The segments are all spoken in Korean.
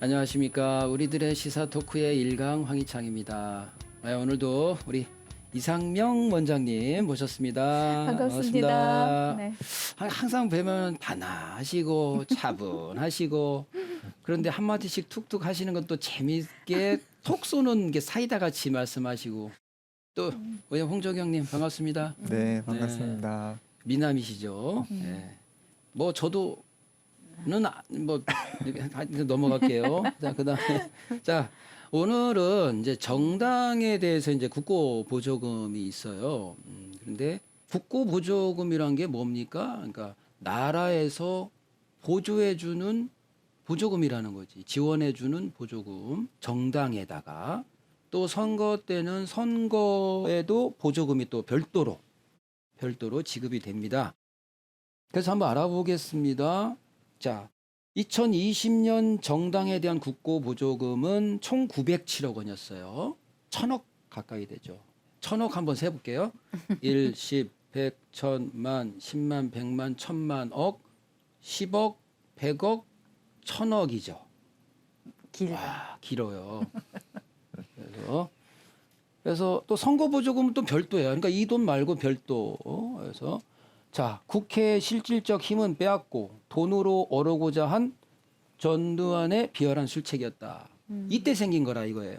안녕하십니까. 우리들의 시사 토크의 일강 황희창입니다. 오늘도 우리 이상명 원장님 모셨습니다. 반갑습니다. 네. 항상 뵈면 단아하시고 차분하시고 그런데 한마디씩 툭툭 하시는 건 또 재미있게 톡 쏘는 게 사이다 같이 말씀하시고 또 우리 홍정영님 반갑습니다. 네, 반갑습니다. 미남이시죠. 네. 뭐 저도 는 뭐 넘어갈게요. 자, 그다음에 자, 오늘은 이제 정당에 대해서 이제 국고 보조금이 있어요. 그런데 국고 보조금이란 게 뭡니까? 그러니까 나라에서 보조해 주는 보조금이라는 거지. 지원해 주는 보조금. 정당에다가 또 선거 때는 선거에도 보조금이 또 별도로 지급이 됩니다. 그래서 한번 알아보겠습니다. 자, 2020년 정당에 대한 국고 보조금은 총 907억 원이었어요. 1000억 가까이 되죠. 1000억 한번 세볼게요. 1, 10, 100, 1000, 만, 10만, 100만, 1000만, 억, 10억, 100억, 1000억이죠. 와, 길어요. 그래서 또 선거 보조금은 또 별도예요. 그러니까 이 돈 말고 별도. 그래서 자, 국회의 실질적 힘은 빼앗고 돈으로 어르고자 한 전두환의 비열한 술책이었다. 이때 생긴 거라 이거예요.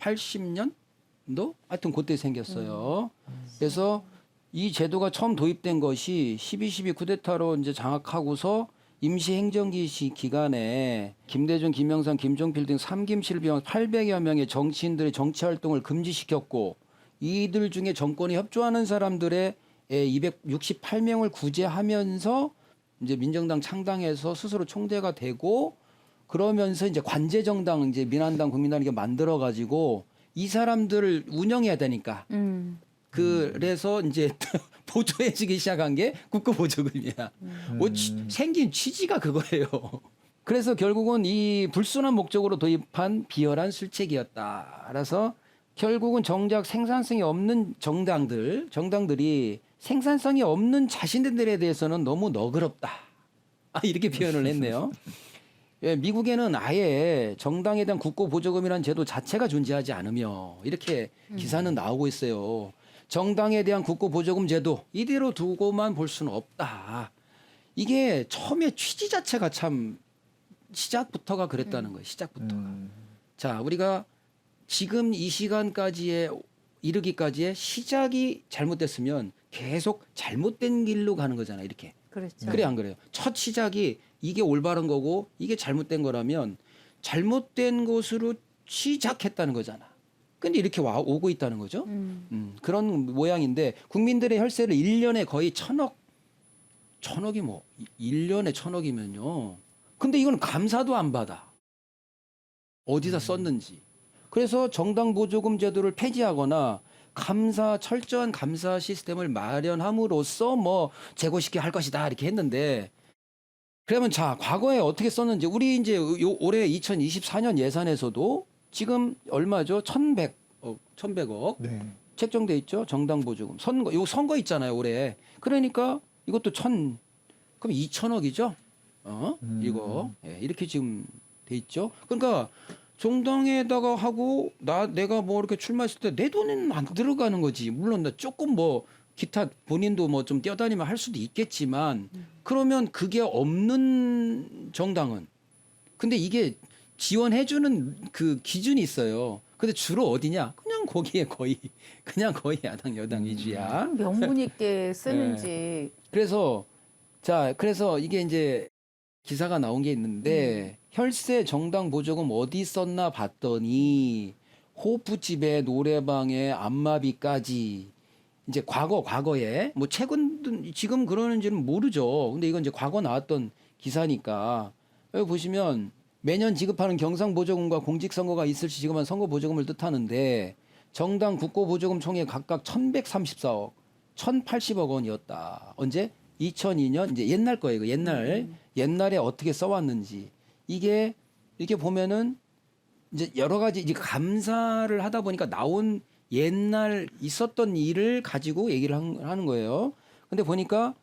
80년도? 하여튼 그때 생겼어요. 그래서 이 제도가 처음 도입된 것이 12.12 쿠데타로 이제 장악하고서 임시행정기 기간에 김대중, 김영삼, 김종필 등 3김씨를 비롯한 800여 명의 정치인들의 정치활동을 금지시켰고 이들 중에 정권이 협조하는 사람들의 268명을 구제하면서 이제 민정당 창당해서 스스로 총대가 되고 그러면서 이제 관제정당 이제 민한당 국민당 이게 만들어 가지고 이 사람들을 운영해야 되니까 그래서 이제 보조해주기 시작한 게 국고보조금이야. 생긴 취지가 그거예요. 그래서 결국은 이 불순한 목적으로 도입한 비열한 술책이었다. 그래서 결국은 정작 생산성이 없는 정당들이 생산성이 없는 자신들에 대해서는 너무 너그럽다. 이렇게 표현을 했네요. 예, 미국에는 아예 정당에 대한 국고 보조금이라는 제도 자체가 존재하지 않으며 이렇게 기사는 나오고 있어요. 정당에 대한 국고 보조금 제도 이대로 두고만 볼 수는 없다. 이게 처음에 취지 자체가 참 시작부터가 그랬다는 거예요. 시작부터가. 자, 우리가 지금 이 시간까지의 이르기까지의 시작이 잘못됐으면 계속 잘못된 길로 가는 거잖아요. 이렇게. 그렇죠. 그래 안 그래요? 첫 시작이 이게 올바른 거고 이게 잘못된 거라면 잘못된 것으로 시작했다는 거잖아. 근데 이렇게 오고 있다는 거죠. 그런 모양인데 국민들의 혈세를 1년에 거의 1000억이 뭐 1년에 1000억이면요. 근데 이건 감사도 안 받아. 어디다 썼는지. 그래서 정당 보조금 제도를 폐지하거나 철저한 감사 시스템을 마련함으로써 뭐 재고시켜 할 것이다 이렇게 했는데 그러면 자 과거에 어떻게 썼는지 우리 이제 올해 2024년 예산에서도 지금 얼마죠? 1100억 네. 책정돼 있죠. 정당 보조금 선거 있잖아요 올해. 그러니까 이것도 그럼 2000억이죠. 이거 이렇게 지금 돼 있죠. 그러니까 정당에다가 하고 내가 뭐 이렇게 출마했을 때 내 돈은 안 들어가는 거지. 물론 나 조금 뭐 기타 본인도 뭐 좀 뛰어다니면 할 수도 있겠지만 그러면 그게 없는 정당은 근데 이게 지원해주는 그 기준이 있어요. 근데 주로 어디냐? 그냥 거기에 그냥 거의 야당 여당 위주야. 명분 있게 쓰는지. 그래서 이게 이제 기사가 나온 게 있는데 혈세 정당 보조금 어디 썼나 봤더니 호프집에 노래방에 안마비까지 이제 과거에 뭐 최근 지금 그러는지는 모르죠. 근데 이건 이제 과거 나왔던 기사니까 여기 보시면 매년 지급하는 경상보조금과 공직선거가 있을 시 지급한 선거보조금을 뜻하는데 정당 국고보조금 총액 각각 1134억 1080억 원이었다. 언제? 2002년 이제 옛날 거예요. 옛날에 어떻게 써왔는지 이게 이렇게 보면은 이제 여러 가지 이제 감사를 하다 보니까 나온 옛날 있었던 일을 가지고 얘기를 하는 거예요. 근데 보니까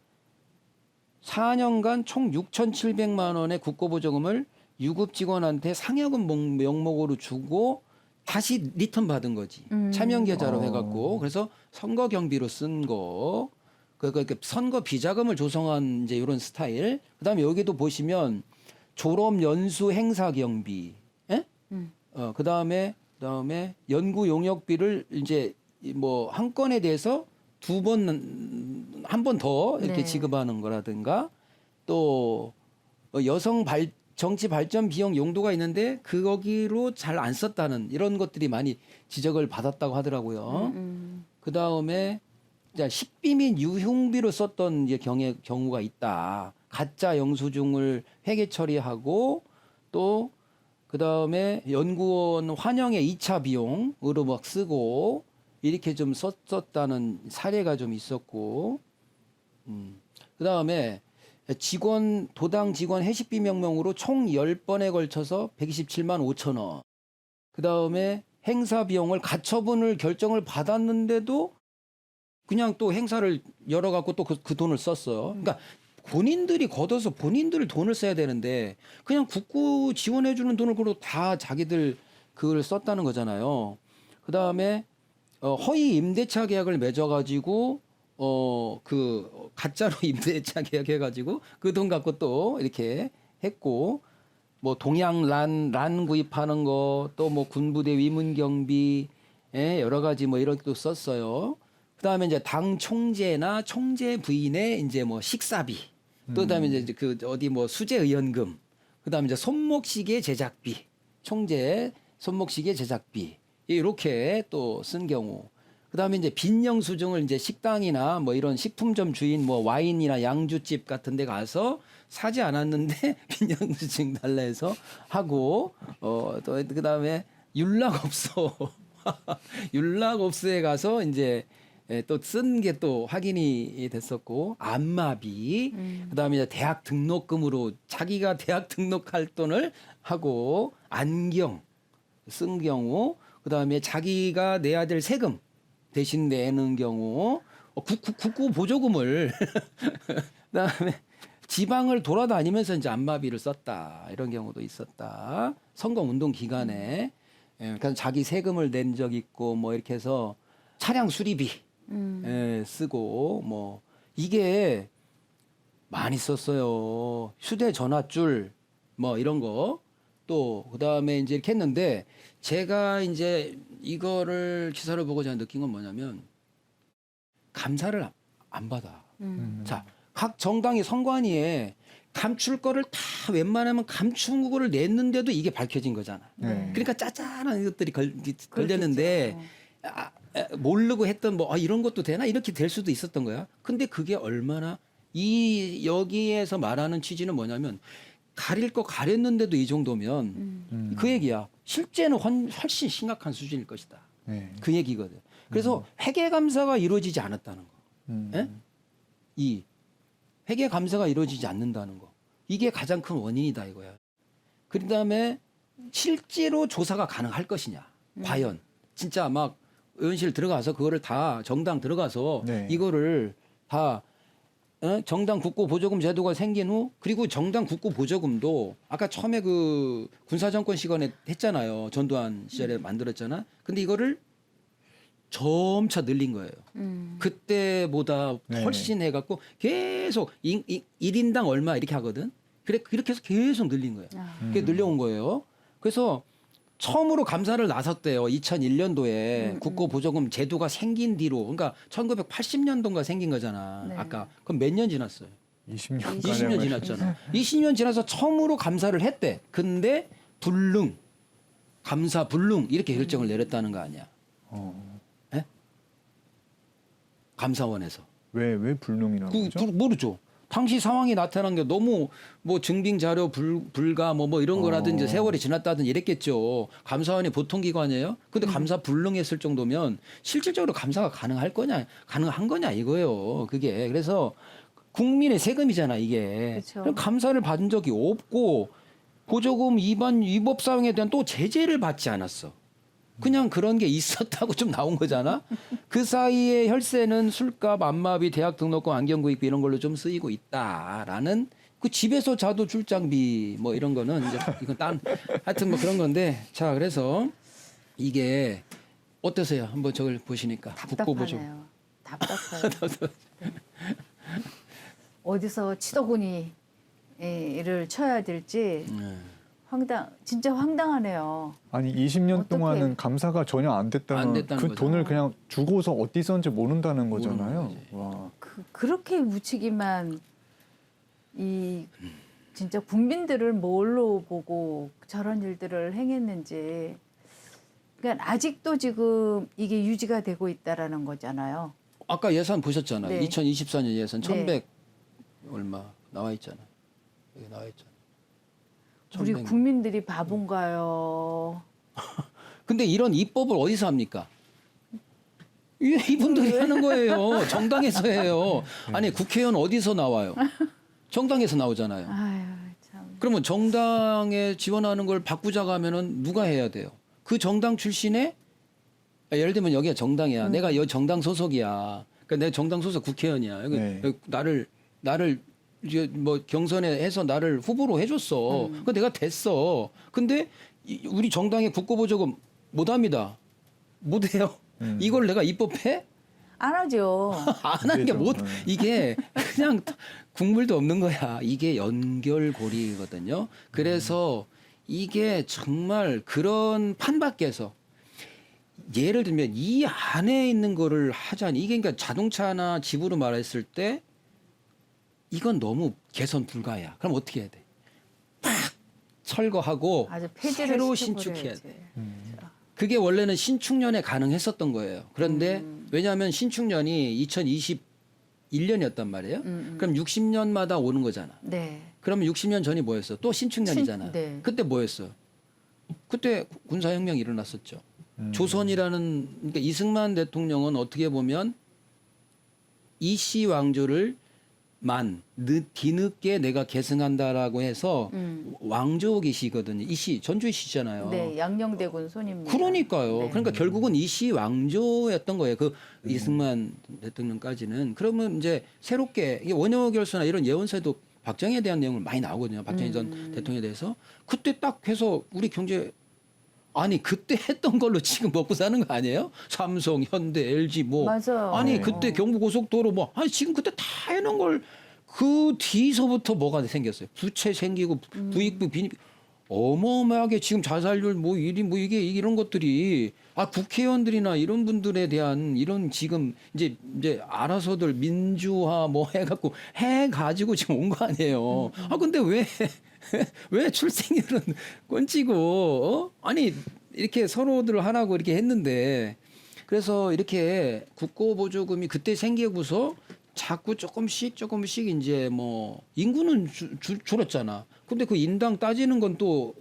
4년간 총 6,700만 원의 국고보조금을 유급 직원한테 상여금 명목으로 주고 다시 리턴 받은 거지. 차명 계좌로 해갖고 그래서 선거 경비로 쓴 거. 그러니까 선거 비자금을 조성한 이제 이런 스타일. 그다음에 여기도 보시면 졸업 연수 행사 경비. 예? 그다음에 연구 용역비를 이제 뭐 한 건에 대해서 한 번 더 이렇게 네. 지급하는 거라든가 또 정치 발전 비용 용도가 있는데 거기로 잘 안 썼다는 이런 것들이 많이 지적을 받았다고 하더라고요. 그다음에 식비 및 유흥비로 썼던 이제 경우가 있다. 가짜 영수증을 회계 처리하고 또 그다음에 연구원 환영의 2차 비용으로 막 쓰고 이렇게 좀 썼다는 사례가 좀 있었고 그다음에 도당 직원 회식비 명목으로 총 10번에 걸쳐서 127만 5천 원. 그다음에 행사 비용을 가처분을 결정을 받았는데도 그냥 또 행사를 열어 갖고 또 그 돈을 썼어요. 그러니까 본인들이 걷어서 본인들 돈을 써야 되는데 그냥 국고 지원해 주는 돈을 그로 다 자기들 그걸 썼다는 거잖아요. 그다음에 허위 임대차 계약을 맺어 가지고 그 가짜로 임대차 계약해 가지고 그 돈 갖고 또 이렇게 했고 뭐 동양 란 구입하는 거 또 뭐 군부대 위문 경비 여러 가지 뭐 이런 것도 썼어요. 그다음에 이제 당 총재나 총재 부인의 이제 뭐 식사비 또 그다음에 이제 그 어디 뭐 수재 의원금 그다음에 이제 손목시계 제작비 총재 손목시계 제작비 이렇게 또 쓴 경우 그다음에 이제 빈 영수증을 이제 식당이나 뭐 이런 식품점 주인 뭐 와인이나 양주집 같은 데 가서 사지 않았는데 빈 영수증 달라 해서 하고 또 그다음에 윤락업소 윤락업소에 가서 이제 또 쓴 게 또 확인이 됐었고 안마비 그다음에 이제 대학 등록금으로 자기가 대학 등록할 돈을 하고 안경 쓴 경우 그다음에 자기가 내야 될 세금 대신 내는 경우 국고 보조금을 그다음에 지방을 돌아다니면서 이제 안마비를 썼다 이런 경우도 있었다 선거 운동 기간에 그러니까 자기 세금을 낸 적 있고 뭐 이렇게 해서 차량 수리비 쓰고 뭐 이게 많이 썼어요. 휴대전화줄 뭐 이런 거 또 그다음에 이제 이렇게 했는데 제가 이제 이거를 기사를 보고 제가 느낀 건 뭐냐면 감사를 안 받아. 자, 각 정당의 선관위에 감출 거를 다 웬만하면 감춘 거를 냈는데도 이게 밝혀진 거잖아. 네. 그러니까 짜잘한 것들이 걸렸는데 모르고 했던 뭐 이런 것도 되나 이렇게 될 수도 있었던 거야. 근데 그게 얼마나 여기에서 말하는 취지는 뭐냐면 가릴 거 가렸는데도 이 정도면 그 얘기야. 실제는 훨씬 심각한 수준일 것이다. 네. 그 얘기거든. 그래서 회계 감사가 이루어지지 않았다는 거. 예? 이 회계 감사가 이루어지지 않는다는 거. 이게 가장 큰 원인이다 이거야. 그다음에 실제로 조사가 가능할 것이냐. 과연 진짜 막 의원실 들어가서 그거를 다 정당 들어가서 네. 이거를 다 정당 국고 보조금 제도가 생긴 후 그리고 정당 국고 보조금도 아까 처음에 그 군사정권 시간에 했잖아요. 전두환 시절에 만들었잖아. 근데 이거를 점차 늘린 거예요. 그때보다 네. 훨씬 해갖고 계속 1인당 얼마 이렇게 하거든. 그렇게 해서 계속 늘린 거예요. 그게 늘려온 거예요. 그래서 처음으로 감사를 나섰대요. 2001년도에 국고 보조금 제도가 생긴 뒤로. 그러니까 1980년도인가 생긴 거잖아. 네. 아까. 그럼 몇 년 지났어요? 20년 20년 지났잖아. 20년 지나서 처음으로 감사를 했대. 근데 감사 불능 이렇게 결정을 내렸다는 거 아니야. 예? 감사원에서. 왜 불능이라고 그러죠? 모르죠. 당시 상황이 나타난 게 너무 뭐 증빙 자료 불가 뭐 이런 거라든지 세월이 지났다든지 이랬겠죠. 감사원이 보통 기관이에요. 근데 감사 불능했을 정도면 실질적으로 감사가 가능한 거냐 이거예요. 그게. 그래서 국민의 세금이잖아, 이게. 그쵸. 그럼 감사를 받은 적이 없고 보조금 위법 사용에 대한 또 제재를 받지 않았어. 그냥 그런 게 있었다고 좀 나온 거잖아. 그 사이에 혈세는 술값, 안마비, 대학 등록금, 안경 구입비 이런 걸로 좀 쓰이고 있다라는 그 집에서 자도 출장비 뭐 이런 거는 이제 이건 딴 하여튼 뭐 그런 건데 자 그래서 이게 어떠세요? 한번 저걸 보시니까 국고보조. 답답하네요. 답답해요. 네. 어디서 치더구니를 쳐야 될지 진짜 황당하네요. 아니 20년 어떡해. 동안은 감사가 전혀 안 됐다는 안 됐다는 그 거죠. 돈을 그냥 주고서 어디 썼는지 모른다는 거잖아요. 거지. 와. 그렇게 무책임한 이 진짜 국민들을 뭘로 보고 저런 일들을 행했는지. 그러니까 아직도 지금 이게 유지가 되고 있다라는 거잖아요. 아까 예산 보셨잖아요. 네. 2024년 예산 네. 1100 얼마 나와 있잖아요. 여기 나와 있잖아요. 우리 1100. 국민들이 바본가요? 근데 이런 입법을 어디서 합니까? 이분들이 하는 거예요. 정당에서 해요. 아니 국회의원 어디서 나와요? 정당에서 나오잖아요. 아유 참. 그러면 정당에 지원하는 걸 바꾸자고 하면은 누가 해야 돼요? 그 정당 출신에 예를 들면 여기가 정당이야. 내가 여기 정당 소속이야. 그러니까 내가 정당 소속 국회의원이야. 여기 네. 나를 이제 뭐 경선에 해서 나를 후보로 해줬어. 그 내가 됐어. 근데 우리 정당의 국고보조금 못합니다. 못해요. 이걸 내가 입법해? 안 하죠. 안 하는 게 되죠. 못. 네. 이게 그냥 국물도 없는 거야. 이게 연결고리거든요. 그래서 이게 정말 그런 판 밖에서 예를 들면 이 안에 있는 거를 하자니 이게 그러니까 자동차나 집으로 말했을 때 이건 너무 개선 불가야. 그럼 어떻게 해야 돼? 팍 철거하고 아주 폐지를 새로 시켜버려야지. 신축해야 돼. 그게 원래는 신축년에 가능했었던 거예요. 그런데 왜냐하면 신축년이 2021년이었단 말이에요. 그럼 60년마다 오는 거잖아. 네. 그러면 60년 전이 뭐였어? 또 신축년이잖아. 네. 그때 뭐였어? 그때 군사혁명이 일어났었죠. 조선이라는 그러니까 이승만 대통령은 어떻게 보면 이씨 왕조를 뒤늦게 내가 계승한다라고 해서 왕조기시거든요. 이씨 전주이시잖아요. 네, 양녕대군 손입니다. 그러니까요. 네. 그러니까 결국은 이씨 왕조였던 거예요. 그 이승만 대통령까지는. 그러면 이제 새롭게 이게 원효결서나 이런 예언서에도 박정희에 대한 내용을 많이 나오거든요. 박정희 전 대통령에 대해서. 그때 딱 해서 우리 경제 아니 그때 했던 걸로 지금 먹고 사는 거 아니에요? 삼성, 현대, LG 뭐 맞아요. 아니 네. 그때 경부고속도로 뭐 아니 지금 그때 다 해놓은 걸 그 뒤서부터 뭐가 생겼어요? 부채 생기고 부익부 빈익 어마어마하게 지금 자살률 뭐 이게 이런 것들이 국회의원들이나 이런 분들에 대한 이런 지금 이제 알아서들 민주화 뭐 해갖고 해가지고 지금 온 거 아니에요. 근데 왜 출생률은 꼰치고 아니 이렇게 서로들 하라고 이렇게 했는데 그래서 이렇게 국고보조금이 그때 생기고서 자꾸 조금씩 이제 뭐 인구는 줄었잖아. 근데 그 인당 따지는 건 또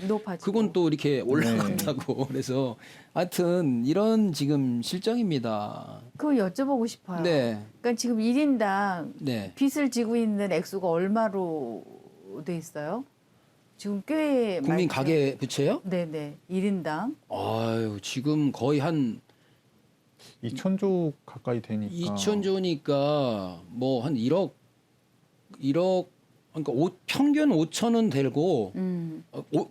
높아지고. 그건 또 이렇게 올라간다고. 그래서 하여튼 이런 지금 실정입니다. 그거 여쭤보고 싶어요. 네. 그러니까 지금 1인당 네. 빚을 지고 있는 액수가 얼마로 돼 있어요? 지금 꽤 국민 많죠? 가계 부채요? 네네. 1인당. 아유, 지금 거의 한 2,000조 가까이 되니까. 2,000조니까 뭐 한 1억 그러니까 평균 5천은 되고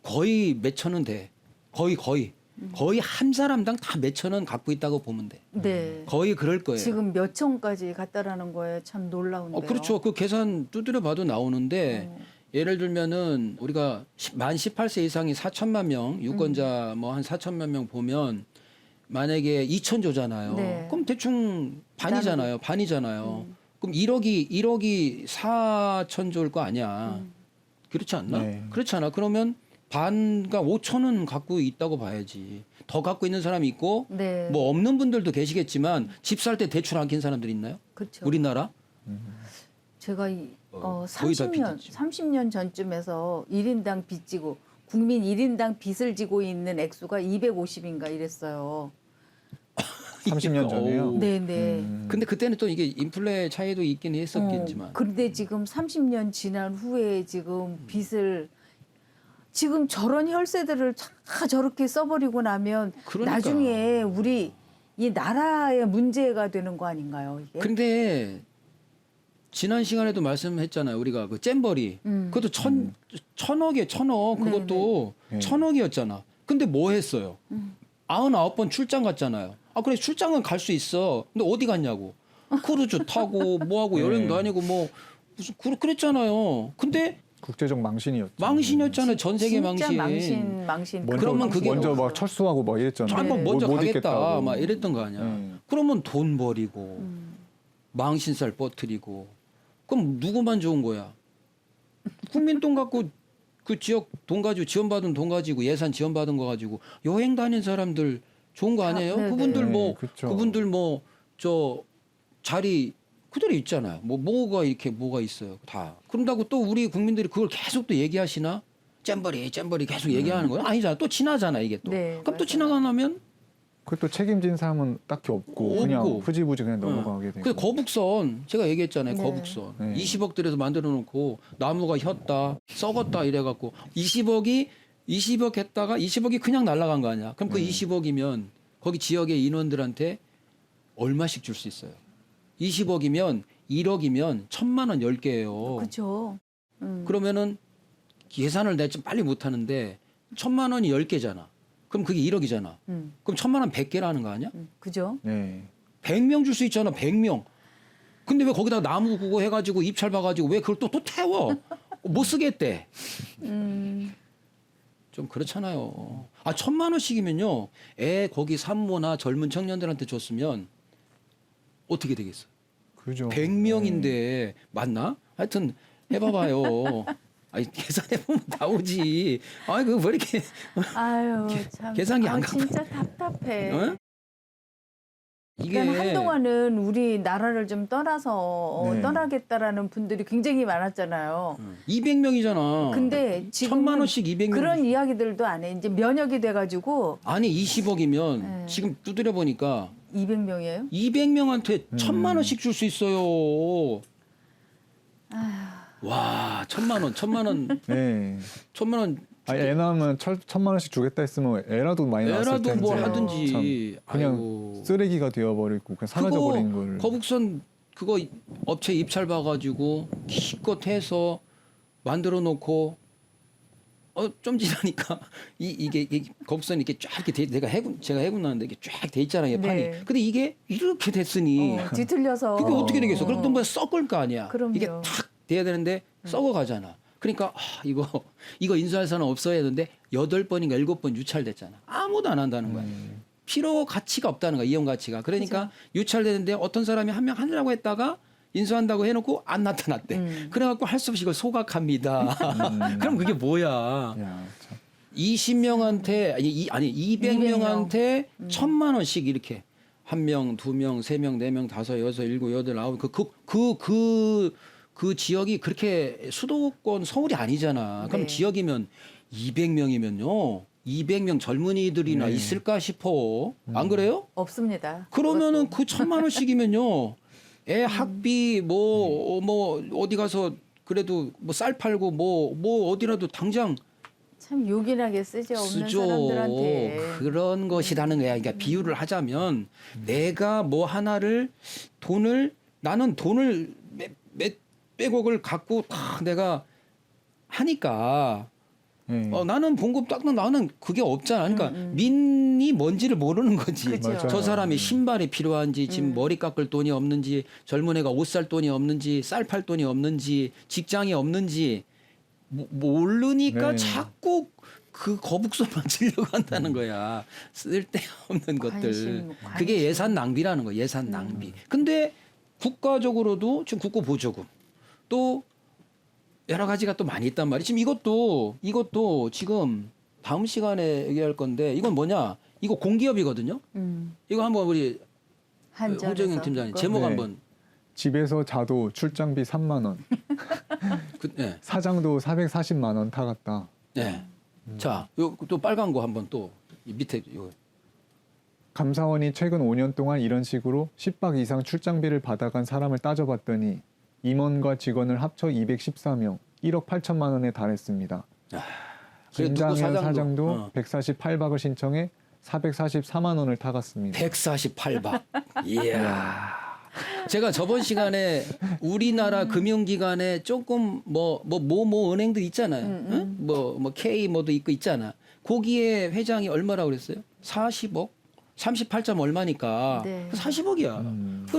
거의 몇 천은 돼. 거의 한 사람당 다 몇 천 원 갖고 있다고 보면 돼. 네. 거의 그럴 거예요. 지금 몇 천까지 갔다라는 거에 참 놀라운데요. 그렇죠. 그 계산 두드려 봐도 나오는데 예를 들면은 우리가 만 18세 이상이 4천만 명 유권자 뭐 한 4천만 명 보면 만약에 2천조잖아요. 네. 그럼 대충 반이잖아요. 그럼 1억이 4천조일 거 아니야. 그렇지 않나? 네. 그렇잖아. 그러면 반가 5천은 갖고 있다고 봐야지. 더 갖고 있는 사람이 있고 네. 뭐 없는 분들도 계시겠지만 집 살 때 대출 안 낀 사람들 있나요? 그렇죠. 우리나라? 제가 거의 다 30년 전쯤에서 1인당 빚 지고 국민 1인당 빚을 지고 있는 액수가 250인가 이랬어요. 30년 전에요. 어우. 네네. 근데 그때는 또 이게 인플레 차이도 있긴 했었겠지만. 그런데 지금 30년 지난 후에 지금 빚을 지금 저런 혈세들을 다 저렇게 써버리고 나면 그러니까. 나중에 우리 이 나라의 문제가 되는 거 아닌가요? 이게? 근데 지난 시간에도 말씀했잖아요. 우리가 그 잼버리 그것도 천억에 천억 그것도 네. 천억이었잖아. 근데 뭐 했어요? 99번 출장 갔잖아요. 아 그래 출장은 갈 수 있어. 근데 어디 갔냐고. 크루즈 타고 뭐하고 여행 네. 다니고 뭐 무슨 그랬잖아요. 근데 국제적 망신이었죠. 망신이었잖아요. 전 세계 진짜 망신. 망신. 먼저, 그러면 그게 먼저 막 철수하고 막 이랬잖아요. 한번 네. 먼저 못 가겠다 있겠다고. 막 이랬던 거 아니야. 네. 그러면 돈 버리고 망신살 뻗뜨리고 그럼 누구만 좋은 거야? 국민 돈 갖고 그 지역 돈 가지고 지원받은 돈 가지고 예산 지원받은 거 가지고 여행 다닌 사람들 좋은 거 아니에요? 네네. 그분들 네, 뭐 그쵸. 그분들 뭐 저 자리 그대로 있잖아요. 뭐가 이렇게 뭐가 있어요? 다. 그런다고 또 우리 국민들이 그걸 계속 또 얘기하시나? 잼버리 계속 얘기하는 거예요? 아니잖아. 또 지나잖아 이게 또. 네, 그럼 또 맞아요. 지나가면 그것도 책임진 사람은 딱히 없고 그냥 없고. 흐지부지 그냥 넘어가게 되고. 그 거북선 제가 얘기했잖아요. 네. 거북선 네. 20억 들여서 만들어 놓고 나무가 혔다 썩었다 이래갖고 20억 했다가 20억이 그냥 날아간 거 아니야. 그럼 그 20억이면 거기 지역의 인원들한테 얼마씩 줄 수 있어요. 20억이면 1억이면 1,000만 원 10개예요. 그렇죠. 그러면은 계산을 내가 좀 빨리 못 하는데 1,000만 원이 10개잖아. 그럼 그게 1억이잖아. 그럼 1,000만 원 100개라는 거 아니야? 그죠? 네. 100명 줄 수 있잖아. 100명. 근데 왜 거기다 나무 구고 해가지고 입찰 봐가지고 왜 그걸 또 태워? 못 쓰겠대. 좀 그렇잖아요. 아 1,000만 원씩이면요. 애 거기 산모나 젊은 청년들한테 줬으면 어떻게 되겠어? 그죠. 100명인데 맞나? 하여튼 해봐봐요. 아니 계산해보면 나오지. 아이 그거 왜 이렇게 아유 참. 계산기 안 갖고 진짜 답답해. 어? 이게 그러니까 한동안은 우리 나라를 좀 떠나서 네. 떠나겠다라는 분들이 굉장히 많았잖아요. 200명이잖아. 근데 지금 1,000만 원씩 200명. 그런 이야기들도 안 해. 이제 면역이 돼가지고 아니 20억이면 네. 지금 두드려 보니까 200명이에요. 200명한테 1,000만 원씩 줄 수 있어요. 와 1,000만 원. 네. 1,000만 원. 아, 애 낳으면 1,000만 원씩 주겠다 했으면 애라도 많이 낳았을 애라도 텐데. 뭐 참, 하든지. 그냥 아이고. 쓰레기가 되어버리고 그냥 사라져버린 걸. 거북선 그거 업체 입찰 봐가지고 기껏 해서 만들어 놓고 좀 지나니까 이게 거북선이 이렇게 쫙 이렇게 제가 해군 나는데 이게 쫙 돼 있잖아요 이게 판이. 네. 근데 이게 이렇게 됐으니 뒤틀려서 그게 어떻게 되겠어? 그럼 또 뭐 썩을 거 아니야. 그럼요. 이게 탁 돼야 되는데 썩어 가잖아. 그러니까 이거 인수할 사람 없어야 되는데 8번인가 7번 유찰됐잖아. 아무도 안 한다는 거야. 필요 가치가 없다는 거야. 이용 가치가. 그러니까 유찰되는데 어떤 사람이 한 명 하느라고 했다가 인수한다고 해놓고 안 나타났대. 그래갖고 할 수 없이 이걸 소각합니다. 그럼 그게 뭐야? 야, 참. 20명한테 아니 200명한테 1,000만 원씩 이렇게 1명, 2명, 3명, 4명, 5, 6, 7, 8, 9 그 지역이 그렇게 수도권 서울이 아니잖아. 그럼 네. 지역이면 200명이면요. 200명 젊은이들이나 네. 있을까 싶어. 안 그래요? 없습니다. 그러면은 그 1,000만 원씩이면요. 애 학비 뭐 어디 가서 그래도 뭐 쌀 팔고 뭐 어디라도 당장 참 요긴하게 쓰죠. 없는 쓰죠. 사람들한테. 그런 것이라는 거야. 그러니까 비유를 하자면 내가 뭐 하나를 나는 돈을 몇백억을 갖고 다 내가 하니까 네. 나는 봉급 나는 그게 없잖아. 그러니까 민이 뭔지를 모르는 거지. 그죠. 맞아요. 저 사람이 신발이 필요한지 지금 머리 깎을 돈이 없는지 젊은 애가 옷 살 돈이 없는지 쌀 팔 돈이 없는지 직장이 없는지 모르니까 네. 자꾸 그 거북선만 치려고 한다는 거야. 쓸데없는 것들. 관심. 그게 예산 낭비라는 거야. 예산 낭비. 근데 국가적으로도 지금 국고보조금 또 여러 가지가 또 많이 있단 말이야. 지금 이것도 지금 다음 시간에 얘기할 건데 이건 뭐냐? 이거 공기업이거든요. 이거 한번 우리 홍정영 팀장님 제목 네. 한번. 집에서 자도 출장비 3만 원. 네. 사장도 440만 원 타갔다. 네. 자, 요 또 빨간 거 한번 또 이 밑에 이거. 감사원이 최근 5년 동안 이런 식으로 10박 이상 출장비를 받아간 사람을 따져봤더니 임원과 직원을 합쳐 214명, 1억 8천만 원에 달했습니다. 그래, 누구 김장현 사장도 어. 148박을 신청해 444만 원을 타갔습니다. 148박. 이야. 제가 저번 시간에 우리나라 금융기관에 조금 뭐 은행들 있잖아요. 응? 뭐 K 뭐도 있고 있잖아. 거기에 회장이 얼마라고 그랬어요? 40억? 38점 얼마니까 네. 40억이야.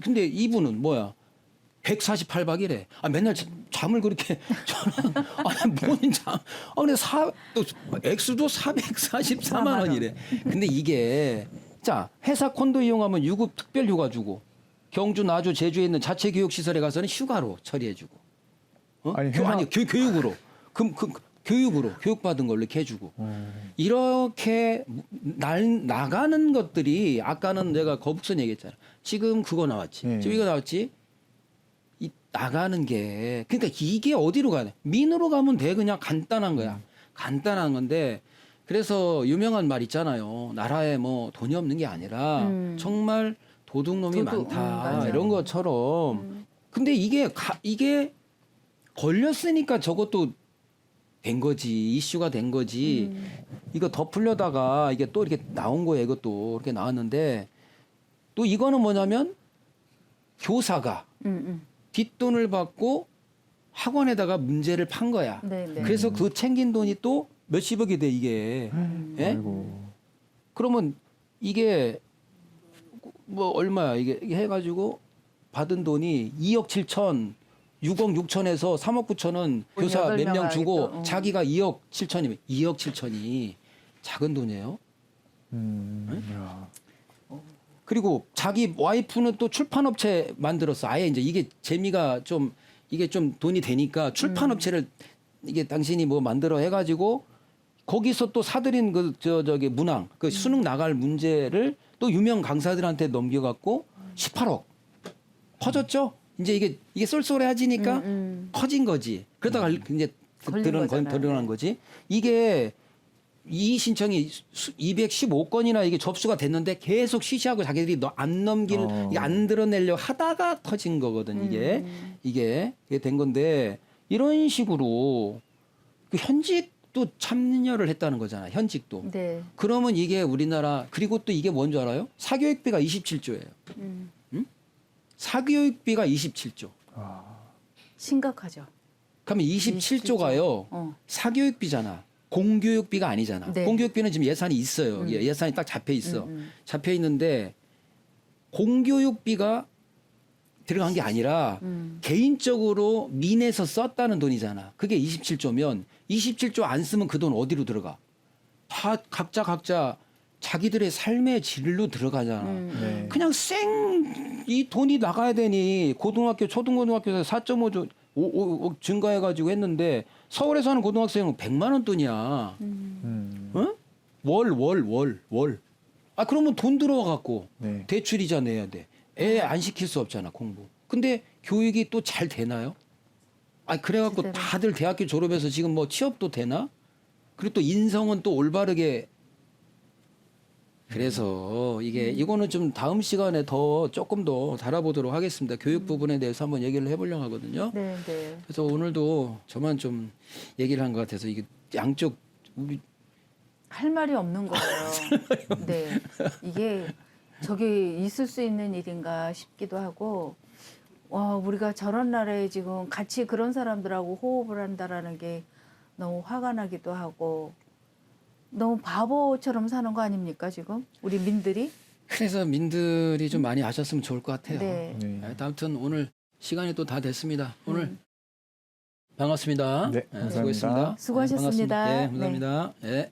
근데 이분은 뭐야? 148박이래. 아, 맨날 잠을 그렇게 아니 뭔 잠? 아 근데 또 액수도 444만 원이래. 근데 이게 자 회사 콘도 이용하면 유급 특별 휴가 주고 경주, 나주, 제주에 있는 자체 교육 시설에 가서는 휴가로 처리해주고. 어? 아니, 회사- 교육으로 교육으로 교육받은 걸로 이렇게 해주고. 이렇게 나가는 것들이 아까는 내가 거북선 얘기했잖아. 지금 그거 나왔지. 네. 지금 이거 나왔지. 이 나가는 게 그러니까 이게 어디로 가냐? 민으로 가면 돼 그냥 간단한 거야. 간단한 건데 그래서 유명한 말 있잖아요. 나라에 뭐 돈이 없는 게 아니라 정말 도둑놈이 많다 맞아. 이런 것처럼. 근데 이게 걸렸으니까 저것도 된 거지 이슈가 된 거지. 이거 덮으려다가 이게 또 이렇게 나온 거예요. 이것도 이렇게 나왔는데 또 이거는 뭐냐면 교사가 뒷돈을 받고 학원에다가 문제를 판 거야. 네, 네. 그래서 그 챙긴 돈이 또 몇십억이 돼 이게. 예? 아이고. 그러면 이게 뭐 얼마야 이게 해가지고 받은 돈이 2억 7천, 6억 6천에서 3억 9천은 교사 몇 명 주고 자기가 2억 7천이면 2억 7천이 작은 돈이에요. 야. 그리고 자기 와이프는 또 출판업체 만들었어. 아예 이제 이게 재미가 좀 이게 좀 돈이 되니까 출판업체를 이게 당신이 뭐 만들어 해가지고 거기서 또 사들인 저기 문항 그 수능 나갈 문제를 또 유명 강사들한테 넘겨갖고 18억 퍼졌죠. 이제 이게 쏠쏠해지니까 퍼진 거지. 그러다가 이제 걸린 거잖아요. 드러난 거지. 이게 이의 신청이 215건이나 이게 접수가 됐는데 계속 쉬쉬하고 자기들이 안 넘기는 이게 안 드러내려 하다가 터진 거거든 이게 된 건데 이런 식으로 그 현직도 참여를 했다는 거잖아 현직도. 네. 그러면 이게 우리나라 그리고 또 이게 뭔 줄 알아요? 사교육비가 27조예요. 응? 사교육비가 27조. 심각하죠. 그러면 27조가요. 사교육비잖아. 공교육비가 아니잖아. 네. 공교육비는 지금 예산이 있어요. 예산이 딱 잡혀 있어. 잡혀 있는데 공교육비가 들어간 게 아니라 개인적으로 민에서 썼다는 돈이잖아. 그게 27조면 27조 안 쓰면 그 돈 어디로 들어가? 다 각자 자기들의 삶의 질로 들어가잖아. 네. 그냥 이 돈이 나가야 되니 고등학교 초등고등학교에서 4.5조 5 증가해가지고 했는데 서울에서 하는 고등학생은 100만 원 돈이야. 어? 월. 아 그러면 돈 들어와갖고 네. 대출 이자 내야 돼. 애 안 시킬 수 없잖아 공부. 근데 교육이 또 잘 되나요? 아 그래갖고 제대로. 다들 대학교 졸업해서 지금 뭐 취업도 되나? 그리고 또 인성은 또 올바르게. 그래서 이거는 좀 다음 시간에 조금 더 다뤄보도록 하겠습니다. 교육 부분에 대해서 한번 얘기를 해보려고 하거든요. 네, 네. 그래서 오늘도 저만 좀 얘기를 한 것 같아서 이게 양쪽 우리 할 말이 없는 거예요. 네. 이게 저게 있을 수 있는 일인가 싶기도 하고, 와, 우리가 저런 나라에 지금 같이 그런 사람들하고 호흡을 한다라는 게 너무 화가 나기도 하고, 너무 바보처럼 사는 거 아닙니까, 지금? 우리 민들이? 그래서 민들이 좀 많이 아셨으면 좋을 것 같아요. 네. 네. 아무튼 오늘 시간이 또 다 됐습니다. 오늘 반갑습니다. 네, 감사합니다. 수고했습니다. 수고하셨습니다. 네, 감사합니다. 네.